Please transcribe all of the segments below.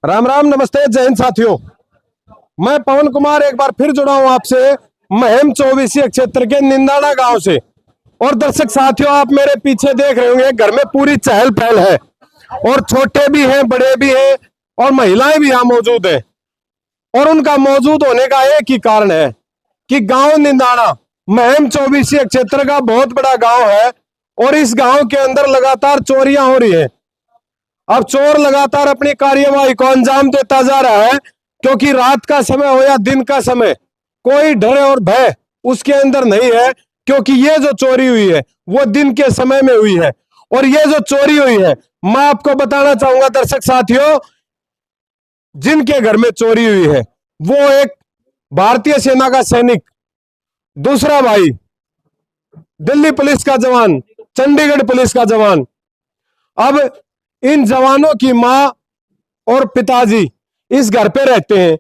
राम राम, नमस्ते, जय हिंद साथियों। मैं पवन कुमार एक बार फिर जुड़ा हूं आपसे महम 24 क्षेत्र के निंदाड़ा गांव से। और दर्शक साथियों, आप मेरे पीछे देख रहे होंगे, घर में पूरी चहल पहल है और छोटे भी हैं, बड़े भी हैं और महिलाएं भी यहां मौजूद है। और उनका मौजूद होने का एक ही कारण है कि गांव निंदाड़ा महम 24 क्षेत्र का बहुत बड़ा गांव है और इस गांव के अंदर लगातार चोरियां हो रही है। अब चोर लगातार अपनी कार्यवाही को अंजाम देता जा रहा है, क्योंकि रात का समय हो या दिन का समय, कोई डर और भय उसके अंदर नहीं है। क्योंकि ये जो चोरी हुई है वो दिन के समय में हुई है। और ये जो चोरी हुई है, मैं आपको बताना चाहूंगा दर्शक साथियों, जिनके घर में चोरी हुई है वो एक भारतीय सेना का सैनिक, दूसरा भाई दिल्ली पुलिस का जवान, चंडीगढ़ पुलिस का जवान। अब इन जवानों की मां और पिताजी इस घर पे रहते हैं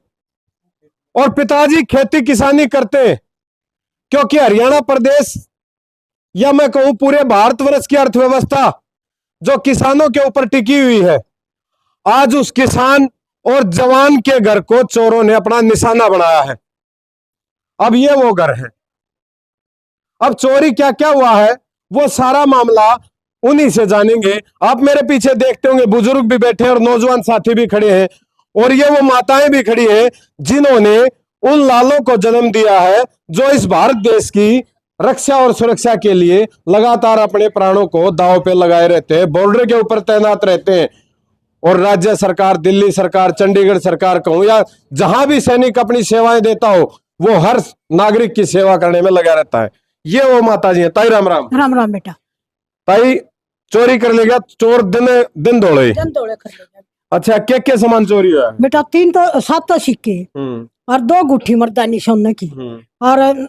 और पिताजी खेती किसानी करते हैं, क्योंकि हरियाणा प्रदेश या मैं कहूं पूरे भारतवर्ष की अर्थव्यवस्था जो किसानों के ऊपर टिकी हुई है, आज उस किसान और जवान के घर को चोरों ने अपना निशाना बनाया है। अब ये वो घर है। अब चोरी क्या क्या हुआ है वो सारा मामला उन्हीं से जानेंगे। आप मेरे पीछे देखते होंगे, बुजुर्ग भी बैठे हैं और नौजवान साथी भी खड़े हैं, और ये वो माताएं भी खड़ी हैं जिन्होंने उन लालों को जन्म दिया है जो इस भारत देश की रक्षा और सुरक्षा के लिए लगातार अपने प्राणों को दांव पे लगाए रहते हैं, बॉर्डर के ऊपर तैनात रहते हैं। और राज्य सरकार, दिल्ली सरकार, चंडीगढ़ सरकार कहूं या जहां भी सैनिक अपनी सेवाएं देता हो, वो हर नागरिक की सेवा करने में लगा रहता है। ये वो माता जी है। ताई राम राम। राम राम बेटा। ताई, चोरी कर लेगा चोर दिन दिन दौड़े कर लेगा। अच्छा, क्या सामान चोरी हुआ है बेटा? 7 सिक्के और 2 गुट्ठी मर्दानी सोने की और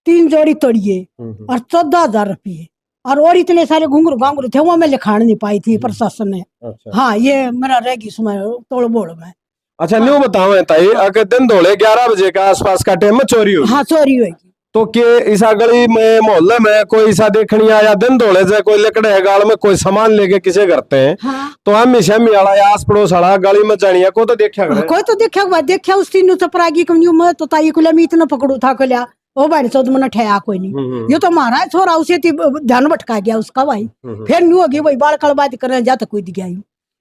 3 जोड़ी तोड़िए और 14,000 रुपये और इतने सारे घुंघरू घांघरू थे, वो मैं लिखाण नहीं पाई थी प्रशासन ने। अच्छा। हाँ, ये मेरा रह गई समय तोड़ बोड़ में। अच्छा, न्यू बताओ ताई, अगर दिन दौड़े 11 बजे का आसपास का टाइम में चोरी हुई? हाँ, चोरी हुई। तो के इसा गली में मोहल्ले में कोई ऐसा देखनी आया दिन दौड़े से कोई लकड़े है गाल में कोई सामान लेके किसे करते हैं? हाँ। तो हम शमी आला या आस पड़ोस आला गली में जानिया को तो देखा करे? कोई तो देखा उस तीन चपरागी मैं तो ताई को मैं इतना पकड़ू था को लिया ओ भाई चौथ मन ठया कोई नहीं। ये तो महाराज छोरा उसे ध्यान भटका गया उसका भाई। फिर न्यू होगी वही बाल कड़बाजी करने जाता कोई दिखा।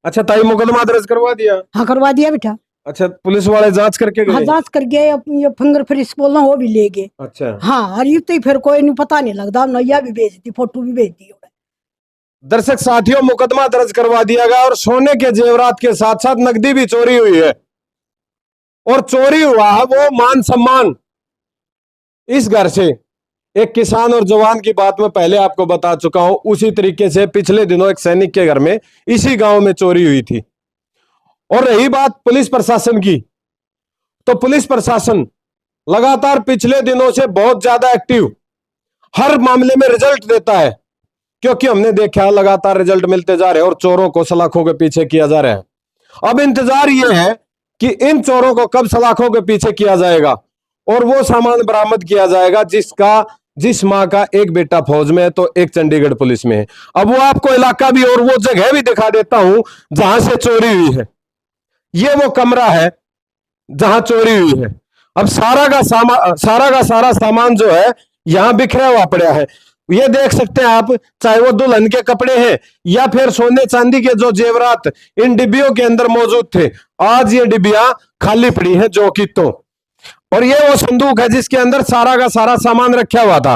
अच्छा ताई, मुकदमा दर्ज करवा दिया? हाँ, करवा दिया बेटा। अच्छा, पुलिस वाले जांच करके गए? हाँ, जांच कर गए, ये फिंगर प्रिंट्स बोलना वो भी ले गए। अच्छा। हाँ, और ये फिर कोई नहीं पता नहीं लगता, नैया भी भेज दी, फोटो भी भेज दी। दर्शक साथियों, मुकदमा दर्ज करवा दिया गया और सोने के जेवरात के साथ साथ नकदी भी चोरी हुई है। और चोरी हुआ है वो मान सम्मान। इस घर से एक किसान और जवान की बात मैं पहले आपको बता चुका हूं, उसी तरीके से पिछले दिनों एक सैनिक के घर में इसी गांव में चोरी हुई थी। और रही बात पुलिस प्रशासन की, तो पुलिस प्रशासन लगातार पिछले दिनों से बहुत ज्यादा एक्टिव, हर मामले में रिजल्ट देता है, क्योंकि हमने देखा लगातार रिजल्ट मिलते जा रहे हैं और चोरों को सलाखों के पीछे किया जा रहा है। अब इंतजार यह है कि इन चोरों को कब सलाखों के पीछे किया जाएगा और वो सामान बरामद किया जाएगा जिस माँ का एक बेटा फौज में है तो एक चंडीगढ़ पुलिस में है। अब वो आपको इलाका भी और वो जगह भी दिखा देता हूं जहां से चोरी हुई है। ये वो कमरा है जहां चोरी हुई है। अब सारा का सारा सामान जो है यहां बिखरा हुआ पड़ा है। ये देख सकते हैं आप, चाहे वो दुल्हन के कपड़े हैं या फिर सोने चांदी के जो जेवरात इन डिब्बियों के अंदर मौजूद थे, आज ये डिब्बियां खाली पड़ी हैं जो कि तो। और ये वो संदूक है जिसके अंदर सारा का सारा सामान रखा हुआ था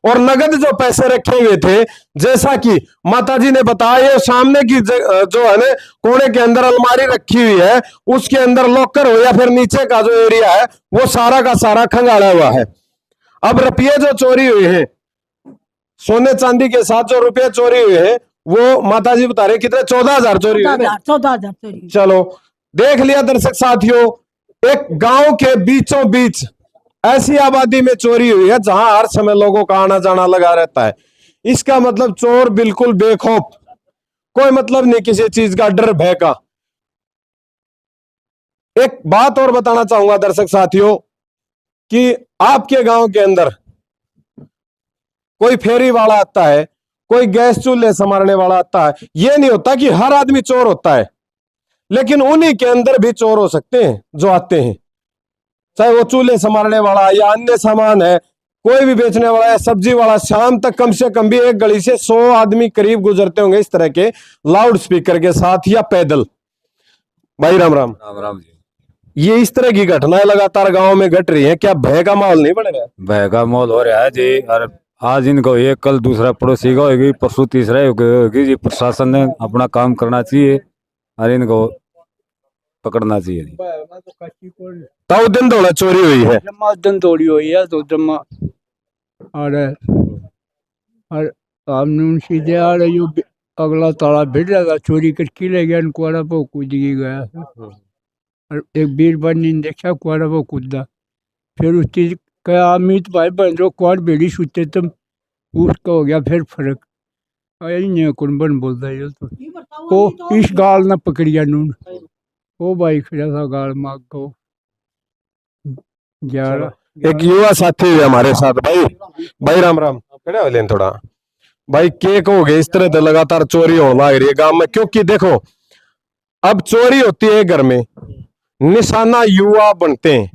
और नगद जो पैसे रखे हुए थे, जैसा कि माताजी ने बताया, ये सामने की जो है ना कोने के अंदर अलमारी रखी हुई है, उसके अंदर लॉकर हो या फिर नीचे का जो एरिया है वो सारा का सारा खंगाला हुआ है। अब रुपये जो चोरी हुए हैं, सोने चांदी के साथ जो रुपये चोरी हुए हैं, वो माताजी बता रहे कितने? 14,000 चोरी हुए। 14,000 चोरी। चलो, देख लिया दर्शक साथियों, एक गांव के बीचों बीच ऐसी आबादी में चोरी हुई है जहां हर समय लोगों का आना जाना लगा रहता है। इसका मतलब चोर बिल्कुल बेखौफ, कोई मतलब नहीं किसी चीज का डर भय का। एक बात और बताना चाहूंगा दर्शक साथियों कि आपके गांव के अंदर कोई फेरी वाला आता है, कोई गैस चूल्हे संभालने वाला आता है, यह नहीं होता कि हर आदमी चोर होता है। लेकिन उन्हीं के अंदर भी चोर हो सकते हैं जो आते हैं, चाहे वो चूल्हे संभालने वाला या अन्य सामान है, कोई भी बेचने वाला है, सब्जी वाला। शाम तक कम से कम भी एक गली से 100 आदमी करीब गुजरते होंगे इस तरह के लाउड स्पीकर के साथ या पैदल। भाई राम राम। राम राम जी। ये इस तरह की घटनाएं लगातार गांव में घट रही हैं, क्या भय का माहौल नहीं बन रहा? भय का माहौल हो रहा है जी। और आज इनको एक, कल दूसरा पड़ोसी का होगी, परसों तीसरा होगी जी। प्रशासन ने अपना काम करना चाहिए और इनको पकड़ना चाहिए। तो दिन दौड़ा चोरी हुई है, जम्मा दिन तोड़ी हुई है तो जम्मा और हमने सीधे आ रही हो अगला ताला भिड़ लगा चोरी करके ले गया कुआरा पर कूद गया और एक बीर बनी ने देखा कुआरा पर कूदा। फिर उस चीज का अमित भाई बन जो कुआर बेड़ी सूते तुम उसका हो गया फिर फर्क नहीं कुंबन बोलता है तो वो इस गाल ना पकड़िया नून वो भाई खड़ा था गाल माग को 11 एक युवा साथी है हमारे साथ। भाई राम राम। खड़े हो लेन थोड़ा भाई, के कहोगे इस तरह से लगातार चोरी होने लग रही है गांव में? क्योंकि देखो, अब चोरी होती है घर में, निशाना युवा बनते हैं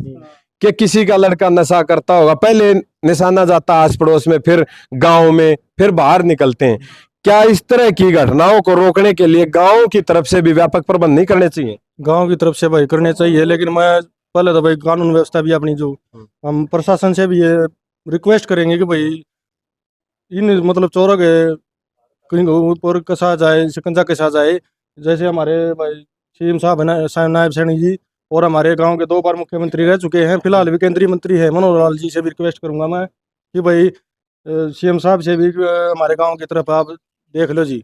कि किसी का लड़का नशा करता होगा, पहले निशाना जाता आस पड़ोस में, फिर गांव में, फिर बाहर निकलते हैं। क्या इस तरह की घटनाओं को रोकने के लिए गांव की तरफ से भी व्यापक प्रबंध नहीं करने चाहिए? गांव की तरफ से भाई करने चाहिए, लेकिन मैं पहले तो भाई कानून व्यवस्था भी अपनी जो हम प्रशासन से भी ये रिक्वेस्ट करेंगे कि भाई इन मतलब चोरों के कहीं ऊपर कसा जाए, शिकंजा कसा जाए। जैसे हमारे भाई सीएम साहब है ना, नायब सैनी जी, और हमारे गांव के 2 बार मुख्यमंत्री रह चुके हैं, फिलहाल भी केंद्रीय मंत्री है मनोहर लाल जी से भी रिक्वेस्ट करूंगा मैं कि भाई सीएम साहब से भी हमारे गाँव की तरफ आप देख लो जी।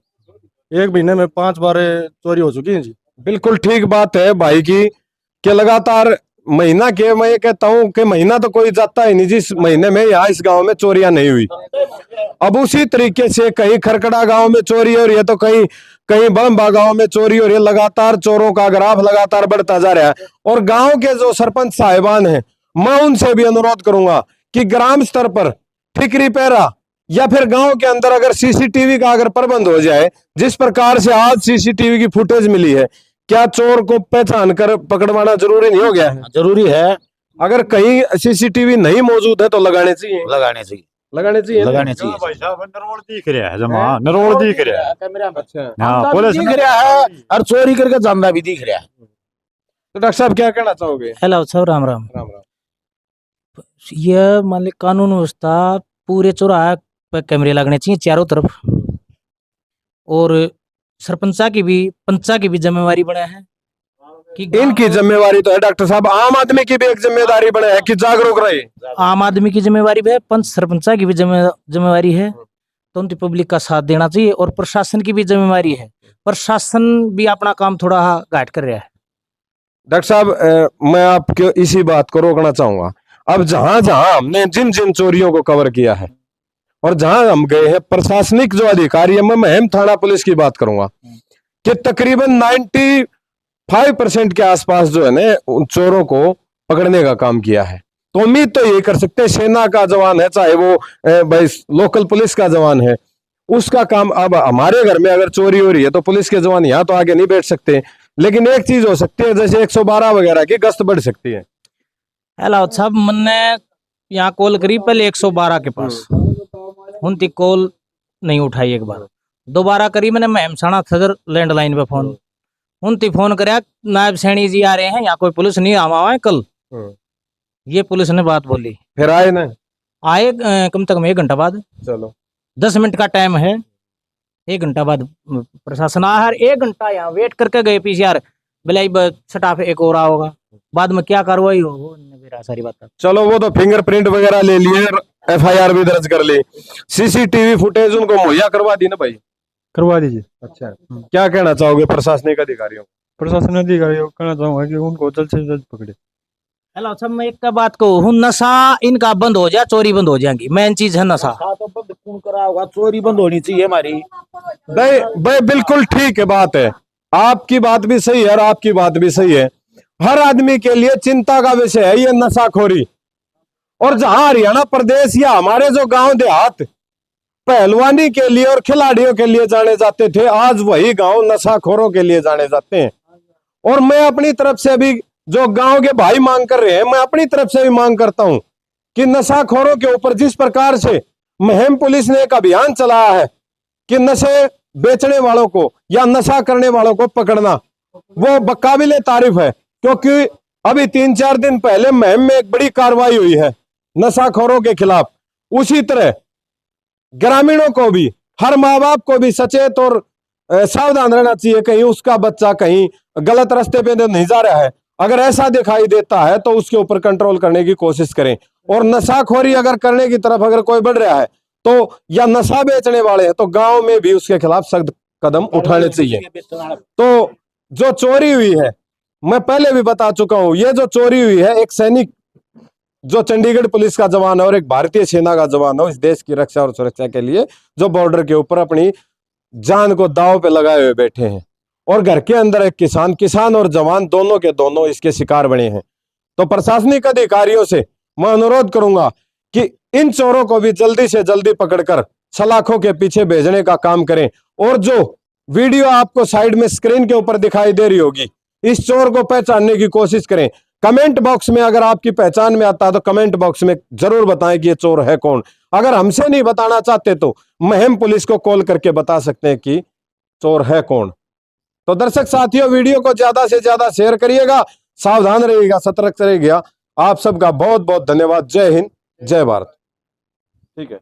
1 महीने में 5 बार चोरी हो चुकी है जी। बिल्कुल ठीक बात है भाई की कि लगातार महीना के, मैं ये कहता हूं कि महीना तो कोई जाता ही नहीं जिस महीने में यहाँ इस गांव में चोरियां नहीं हुई। अब उसी तरीके से कहीं खरकड़ा गांव में चोरी हो रही है तो कहीं बड़म्बा गांव में चोरी हो रही है। लगातार चोरों का ग्राफ लगातार बढ़ता जा रहा है। और गांव के जो सरपंच साहिबान हैं, मैं उनसे भी अनुरोध करूंगा कि ग्राम स्तर पर ठिकरी पहरा या फिर गांव के अंदर अगर सीसीटीवी का अगर प्रबंध हो जाए, जिस प्रकार से आज सीसीटीवी की फुटेज मिली है, क्या चोर को पहचान कर पकड़वाना जरूरी नहीं हो गया है? जरूरी है। अगर कहीं सीसीटीवी नहीं मौजूद है तो लगाने चाहिए, लगाने चाहिए, लगाने चाहिए, लगाने चाहिए। भाई साहब नरोल दिख रहा है, जमा नरोल दिख रहा है। अच्छा, हाँ, पुलिस दिख रहा है और चोरी करके जानना भी दिख रहा है। तो डॉक्टर साहब क्या कहना चाहोगे? Hello sir, Ram Ram. राम राम। यह मान ली कानून व्यवस्था पूरे चौराहे पे कैमरे लगने चाहिए चारों तरफ, और सरपंचा की भी पंचा की भी जिम्मेवारी बने है कि इनकी जिम्मेवारी तो है डॉक्टर साहब, आम आदमी की भी एक जिम्मेदारी बने है कि जागरूक रहे। आम आदमी की जिम्मेवारी भी है, पंच सरपंचा की भी जिम्मेवारी है, तो उनकी पब्लिक का साथ देना चाहिए। और प्रशासन की भी जिम्मेवारी है, प्रशासन भी अपना काम थोड़ा घाट कर रहा है। डॉक्टर साहब, मैं आपको इसी बात को रोकना चाहूंगा। अब जहां जहां हमने जिन जिन चोरियों को कवर किया है और जहां हम गए हैं, प्रशासनिक जो अधिकारी है, मैं महम थाना पुलिस की बात करूंगा कि तकरीबन 95% के आसपास जो है ना उन चोरों को पकड़ने का काम किया है। तो उम्मीद तो ये कर सकते हैं, सेना का जवान है, चाहे वो भाई लोकल पुलिस का जवान है, उसका काम। अब हमारे घर में अगर चोरी हो रही है तो पुलिस के जवान यहाँ तो आगे नहीं बैठ सकते, लेकिन एक चीज हो सकती है, जैसे 112 वगैरह की गश्त बढ़ सकती है। हेलो साहब, मैंने यहाँ कॉल करी पहले 112 के पास, उनकी कॉल नहीं उठाई। एक बार दोबारा करी मैंने महमसाना सदर लैंडलाइन पे फोन, उनती फोन कराया, नायब सैनी जी आ रहे हैं, यहाँ कोई पुलिस नहीं आवा हुआ है कल। ये पुलिस ने बात बोली, फिर आए ना, आए कम से कम 1 घंटा बाद। चलो 10 मिनट का टाइम है, 1 घंटा बाद प्रशासन आया। हर 1 घंटा यहाँ वेट करके गए पीसीआर, बोले स्टाफ एक और होगा, बाद में क्या कार्रवाई हो वो मेरा सारी बात। चलो वो तो फिंगरप्रिंट वगैरह ले लिए, FIR भी दर्ज कर ली, सीसीटीवी फुटेज उनको मुहैया करवा दी ना भाई? करवा दीजिए। अच्छा, क्या कहना चाहोगे प्रशासनिक अधिकारियों? प्रशासन अधिकारियों को कहना चाहूंगा कि उनको जल्द से जल्द पकड़े। हेलो सब, मैं एक बात कहूँ, नशा इनका बंद हो जाए, चोरी बंद हो जाएगी, मेन चीज है नशा। तो बंद कौन करा होगा, चोरी बंद होनी चाहिए हमारी। भाई बिल्कुल ठीक है, बात है, आपकी बात भी सही है और आपकी बात भी सही है। हर आदमी के लिए चिंता का विषय है ये नशाखोरी। और जहां हरियाणा प्रदेश या हमारे जो गांव देहात पहलवानी के लिए और खिलाड़ियों के लिए जाने जाते थे, आज वही गांव नशाखोरों के लिए जाने जाते हैं। और मैं अपनी तरफ से भी, जो गांव के भाई मांग कर रहे हैं, मैं अपनी तरफ से भी मांग करता हूं कि नशाखोरों के ऊपर जिस प्रकार से मुहिम पुलिस ने एक अभियान चलाया है कि नशे बेचने वालों को या नशा करने वालों को पकड़ना, वो बकाबिले तारीफ है। क्योंकि अभी 3-4 दिन पहले मुहिम में एक बड़ी कार्रवाई हुई है नशाखोरों के खिलाफ। उसी तरह ग्रामीणों को भी, हर माँ बाप को भी सचेत और सावधान रहना चाहिए, कहीं उसका बच्चा कहीं गलत रास्ते पे नहीं जा रहा है। अगर ऐसा दिखाई देता है तो उसके ऊपर कंट्रोल करने की कोशिश करें। और नशाखोरी अगर करने की तरफ अगर कोई बढ़ रहा है तो, या नशा बेचने वाले हैं, तो गांव में भी उसके खिलाफ सख्त कदम उठाने चाहिए। तो जो चोरी हुई है, मैं पहले भी बता चुका हूं, ये जो चोरी हुई है, एक सैनिक जो चंडीगढ़ पुलिस का जवान है और एक भारतीय सेना का जवान है, इस देश की रक्षा और सुरक्षा के लिए जो बॉर्डर के ऊपर अपनी जान को दांव पे लगाए हुए बैठे हैं, और घर के अंदर एक किसान और जवान दोनों के दोनों इसके शिकार बने हैं। तो प्रशासनिक अधिकारियों से मैं अनुरोध करूंगा कि इन चोरों को भी जल्दी से जल्दी पकड़कर सलाखों के पीछे भेजने का काम करें। और जो वीडियो आपको साइड में स्क्रीन के ऊपर दिखाई दे रही होगी, इस चोर को पहचानने की कोशिश करें। कमेंट बॉक्स में अगर आपकी पहचान में आता है तो कमेंट बॉक्स में जरूर बताएं कि ये चोर है कौन। अगर हमसे नहीं बताना चाहते तो मुहिम पुलिस को कॉल करके बता सकते हैं कि चोर है कौन। तो दर्शक साथियों, वीडियो को ज्यादा से ज्यादा शेयर करिएगा, सावधान रहिएगा, सतर्क रहिएगा। आप सबका बहुत बहुत धन्यवाद। जय हिंद, जय भारत। ठीक है।